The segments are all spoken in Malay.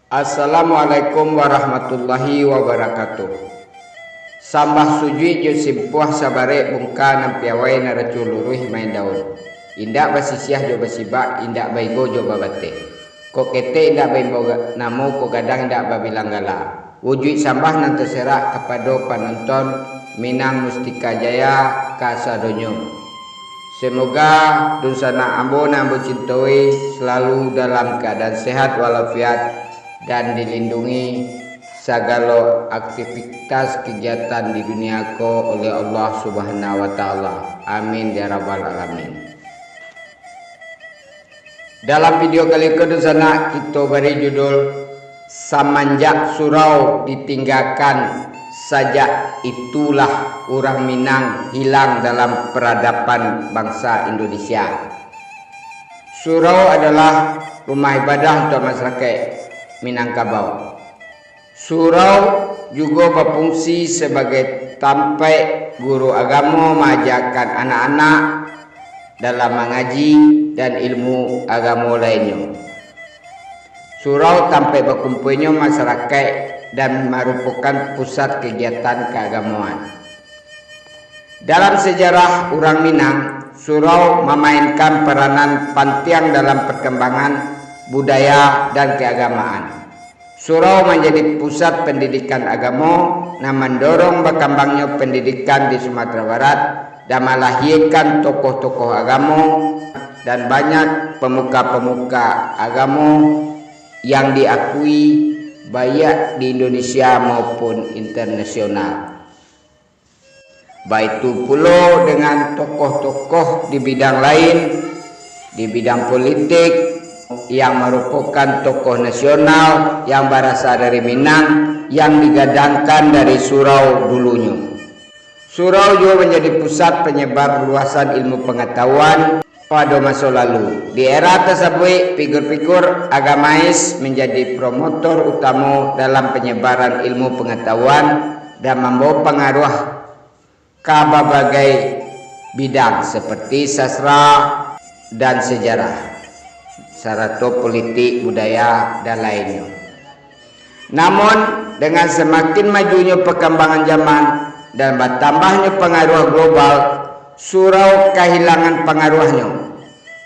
Assalamualaikum warahmatullahi wabarakatuh. Sambah sujui jo simpuah sabare bungka nampiawai naraculuruh main daun. Indak basisiah jo basibak, indak baigo jo babate. Ko kete indak baimbo namo ko gadang indak babilang gala. Wujud sambah nan terserah kepada penonton Minang Mustika Jaya kasadonyo. Semoga dunsana ambo nambo cintoi selalu dalam keadaan sehat walafiat dan dilindungi segala aktivitas kegiatan di dunia ko oleh Allah Subhanahu wa taala. Amin ya rabbal alamin. Dalam video kali kedua kita beri judul Semenjak Surau Ditinggalkan Saja Itulah Orang Minang Hilang dalam Peradaban Bangsa Indonesia. Surau adalah rumah ibadah untuk masyarakat Minangkabau. Surau juga berfungsi sebagai tempat guru agama mengajarkan anak-anak dalam mengaji dan ilmu agama lainnya. Surau tempat berkumpulnya masyarakat dan merupakan pusat kegiatan keagamaan. Dalam sejarah orang Minang, surau memainkan peranan penting dalam perkembangan budaya dan keagamaan. Surau menjadi pusat pendidikan agama yang mendorong berkembangnya pendidikan di Sumatera Barat dan melahirkan tokoh-tokoh agama dan banyak pemuka-pemuka agama yang diakui baik di Indonesia maupun internasional. Baik itu pula dengan tokoh-tokoh di bidang lain, di bidang politik yang merupakan tokoh nasional yang berasal dari Minang yang digadangkan dari surau dulunya. Surau juga menjadi pusat penyebar luasan ilmu pengetahuan pada masa lalu. Di era tersebut, figur-figur agamais menjadi promotor utama dalam penyebaran ilmu pengetahuan dan membawa pengaruh ke berbagai bidang seperti sastra dan sejarah, serta politik, budaya, dan lainnya. Namun, dengan semakin majunya perkembangan zaman dan bertambahnya pengaruh global, surau kehilangan pengaruhnya.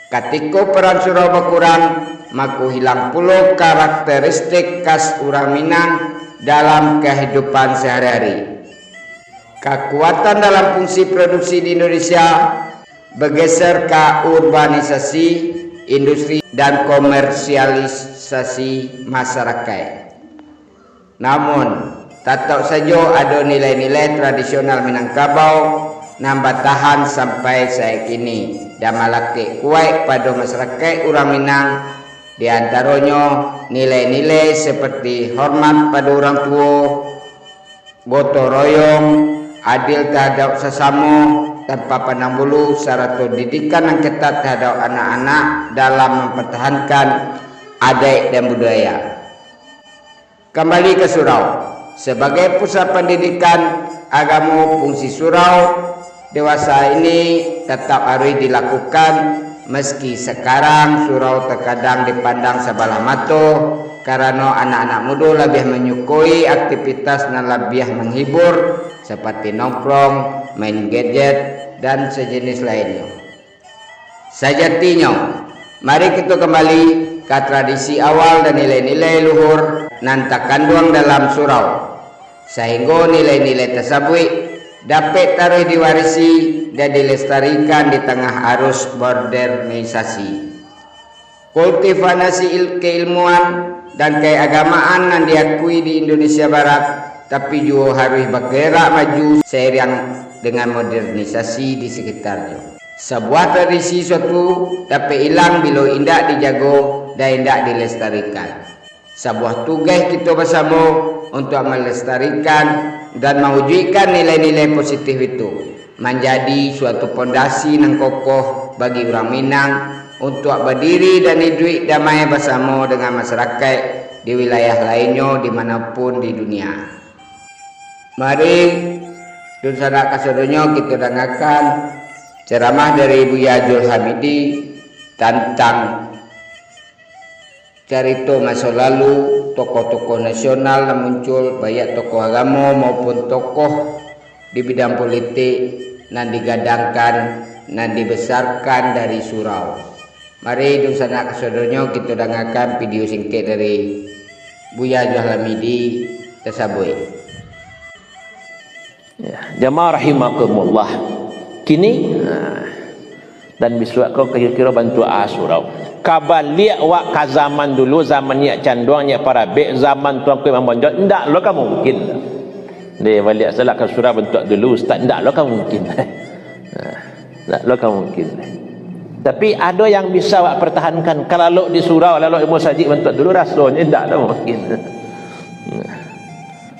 Ketika peran surau berkurang, maka hilang pula karakteristik khas orang Minang dalam kehidupan sehari-hari. Kekuatan dalam fungsi produksi di Indonesia bergeser ke urbanisasi, industri, dan komersialisasi masyarakat. Namun, tetap saja ada nilai-nilai tradisional Minangkabau nambah tahan sampai saat kini dan melakik kuat pada masyarakat orang Minang, di antaranya nilai-nilai seperti hormat pada orang tua, gotong royong, adil terhadap sesama, tanpa pandang bulu, serta didikan yang ketat terhadap anak-anak dalam mempertahankan adat dan budaya. Kembali ke surau. Sebagai pusat pendidikan agama, fungsi surau dewasa ini tetap harus dilakukan, meski sekarang surau terkadang dipandang sebelah mata karena anak-anak muda lebih menyukai aktivitas yang lebih menghibur seperti nongkrong, main gadget, dan sejenis lainnya. Sejatinya, mari kita kembali ke tradisi awal dan nilai-nilai luhur nan terkandung dalam surau, sehingga nilai-nilai tersebut dapat terus diwarisi dan dilestarikan di tengah arus modernisasi. Kultivasi keilmuan dan keagamaan yang diakui di Indonesia Barat, tapi juga harus bergerak maju seiring dengan modernisasi di sekitarnya. Sebuah tradisi suatu dapat hilang bila tidak dijaga dan tidak dilestarikan. Sebuah tugas kita bersama untuk melestarikan dan mewujudkan nilai-nilai positif itu menjadi suatu pondasi yang kokoh bagi orang Minang untuk berdiri dan hidup damai bersama dengan masyarakat di wilayah lainnya dimanapun di dunia. Mari dunsana kasadonyo kita dengarkan ceramah dari Buya Jul Hamidi tentang cerita masa lalu, tokoh-tokoh nasional yang muncul, baik tokoh agama maupun tokoh di bidang politik yang digadangkan dan dibesarkan dari surau. Mari dung sanak kesaudonyo kita dengarkan video singkat dari Buya Hamidi tersebut. Ya, jamaah rahimakumullah. Kini dan biswa kau kira-kira bantu surau. Kabaliak wak ka zaman dulu, zaman yak canduang yak para bek, zaman tuan ku Imam Bonjol, ndak lo kan mungkin. Dia balik salat ke surau bentuk dulu ustaz, ndak lo kan mungkin. Ndak lo kan mungkin. Tapi ada yang bisa wak pertahankan. Kalau lo di surau lalu ilmu sajik bentuk dulu rasanya ndak lo mungkin.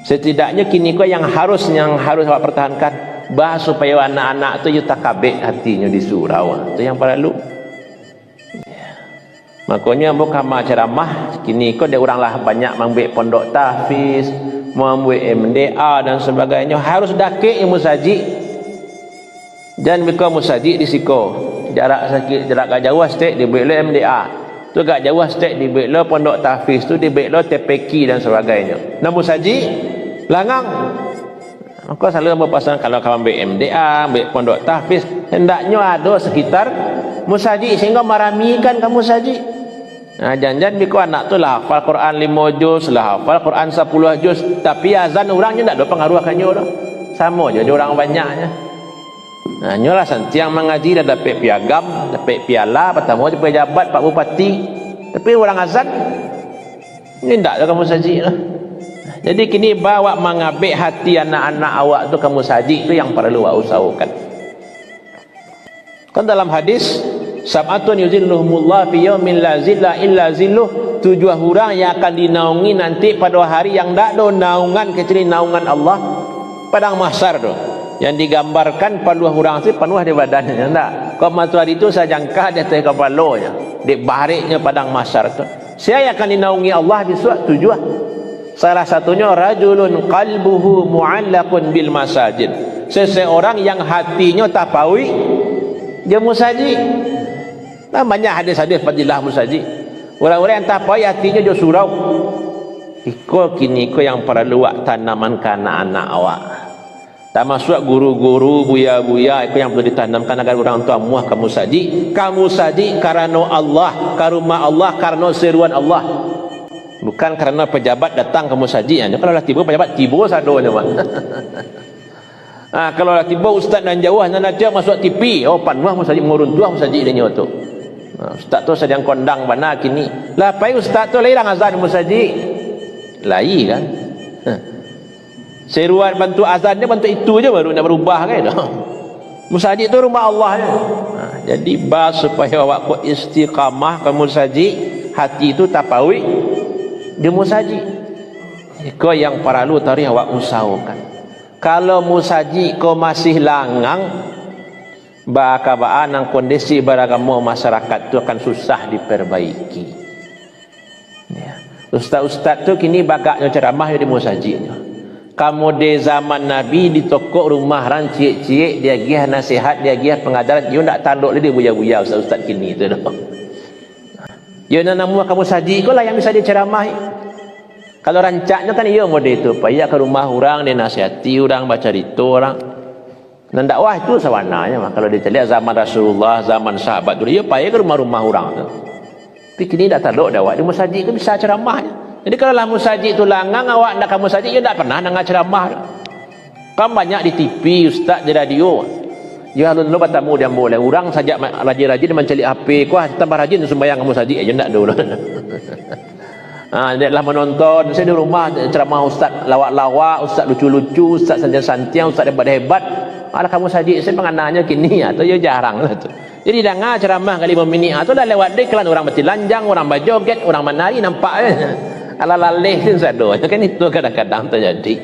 Setidaknya kini kau yang harus wak pertahankan bah supaya anak-anak tu yutakabek hatinya di surau. Itu yang perlu. Makanya bukan ceramah kini kau dia orang lah banyak membuat pondok tahfiz, membuat MDA dan sebagainya, harus dakik ilmu sajik. Dan mereka musajik di siko jarak sakit, jarak gak jauh stek di buat MDA tu, gak jauh stek di buat pondok tahfiz tu, di buat TPK dan sebagainya. Nah musajik langang. Maka selalu berpasangan kalau kamu ambil MDA, ambil pondok tahfiz, hendaknya ada sekitar musajik sehingga meramikan kamu musajik. Nah, jangan-jangan biko anak tu lah hafal Quran 5 juz, lah hafal Quran 10 juz, tapi azan orangnya tak ada pengaruh akannya orang. Sama je dia orang banyaknya. Nah, nyolah santiang mengaji dan dapat piagam, dapat piala, pertama dapat pejabat Pak Bupati. Tapi orang azan ini tak ada kamu sajik lah. Jadi kini bawa mengabek hati anak-anak awak tu kamu sajik tu yang perlu awak usahakan. Kan dalam hadis sab'atun yuzilluhumullah fi yaumin la zilla illa zilluh, 7 orang yang akan dinaungi nanti pada hari yang tak ada naungan kecuali naungan Allah, padang mahsyar tu. Yang digambarkan pada 2 orang itu penuh di badannya, tak? Kau matahari itu saya jangka di atas kepalanya, di bariknya padang mahsyar tu. Siapa yang akan dinaungi Allah di suatu 7? Salah satunya rajulun qalbuhu mu'allaqun bil masajid, seseorang yang hatinya tapawi dia musajid. Nah, banyak hadis-hadis fadilah musajid. Orang-orang yang tapawi hatinya dia surau. Iko kini iko yang perlu awak tanaman ke anak-anak awak. Tak masuk guru-guru, buya-buya itu yang perlu ditanamkan agar orang tua muah kamu saji karena Allah, karena Allah, karena seruan Allah, bukan karena pejabat datang kamu saji. Kalau lah tiba pejabat tiba sadonya mak. Kalau lah tiba ustaz dan jauh nana dia masuk TV, oh panuah musaji mengurun tuah musaji dia nyoto. Ustaz tu sedang kondang mana kini. Lah pai ustaz tu lain azan musaji. Lain kan. Seruan bantu azan dia bantu itu je baru nak berubah kan. Musajid tu rumah Allah je. Jadi bas supaya awak ku istiqamah ke musajid, hati itu tapawi di musajid. Kau yang perlu tari awak usahakan. Kalau musajid kau masih langang, bakabaan ang kondisi beragama masyarakat tu akan susah diperbaiki. Ya. Ustaz-ustaz tu kini bagaknya ceramah di musajidnya. Kamu di zaman Nabi di toko rumah ran cik-cik dia gih nasihat, dia gih pengajaran, you nak tanduk dia buya-buya ustaz kini tu dah. You nak nama kamu saji kau lah yang bisa diceramah. Kalau rancaknya kan iya model itu, payah ke rumah orang dia nasihati orang, baca cerita orang. Dan dakwah itu sawananya mah. Kalau dia lihat zaman Rasulullah, zaman sahabat dulu, ya payah ke rumah-rumah orang tu. Tapi kini dah tanduk dakwah di musajid kan bisa ceramahnya. Jadi kalau lah musajid tu langang awak nak kamu musajid, you tak pernah dengar ceramah. Kan banyak di TV, ustaz di radio. Ya lu bertamu dia boleh. Orang saja rajin-rajin mencari HP, kuah tambah rajin sembahyang kamu musajid aja ndak dulu. Dia lah menonton, saya di rumah ceramah ustaz lawak-lawak, ustaz lucu-lucu, ustaz santiang-santiang, ustaz hebat-hebat. Ada kamu musajid saya pengananya kini atau ya jarang lah tu. Jadi dengar ceramah kali 5 minit tu dah lewat dek kelan orang bertelanjang, orang berjoget, orang menari nampak je. Ala-laleh pun sadonya kan itu kadang-kadang terjadi.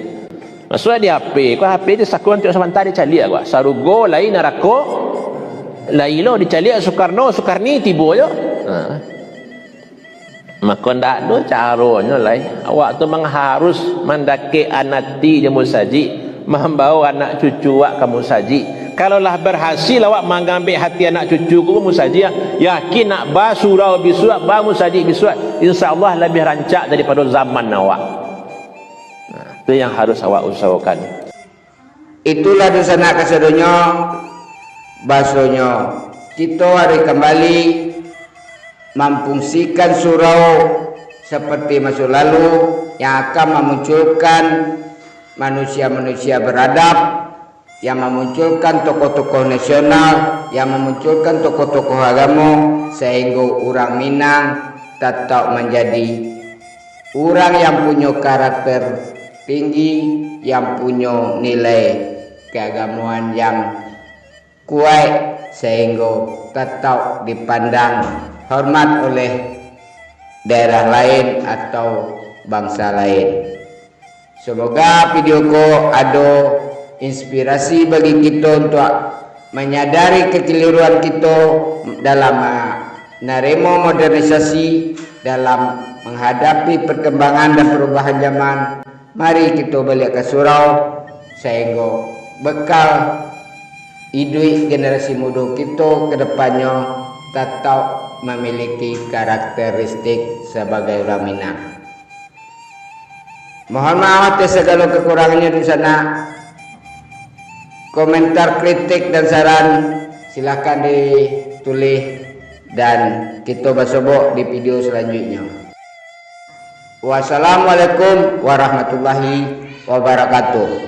Maksudnya di HP, kau HP dia sakuan untuk sebentar dia calik aku. Sarugo lain narako, lailo dicalik Soekarno, Soekarni tiba je. Maka ndak ada caranya lain. Awak tu mengharus mendaki anati je musajid, membawa anak cucu awak ke musajid, kalaulah berhasil awak mengambil hati anak cucu ku musaji, yakin nak ba surau bisuat ba musaji bisuat, insyaallah lebih rancak daripada zaman awak. Itu yang harus awak usahakan. Itulah dosa nak kesedonyo basonyo kita hari kembali memfungsikan surau seperti masa lalu yang akan memunculkan manusia-manusia beradab, yang memunculkan tokoh-tokoh nasional, yang memunculkan tokoh-tokoh agama, sehingga orang Minang tetap menjadi orang yang punya karakter tinggi, yang punya nilai keagamaan yang kuat, sehingga tetap dipandang hormat oleh daerah lain atau bangsa lain. Semoga video ko ada inspirasi bagi kita untuk menyadari kekeliruan kita dalam menerima modernisasi, dalam menghadapi perkembangan dan perubahan zaman. Mari kita balik ke surau sehingga bekal hidup generasi muda kita ke depannya tetap memiliki karakteristik sebagai orang Minang. Mohon maaf atas segala kekurangannya di sana. Komentar, kritik dan saran silakan ditulis dan kita bersobok di video selanjutnya. Wassalamualaikum warahmatullahi wabarakatuh.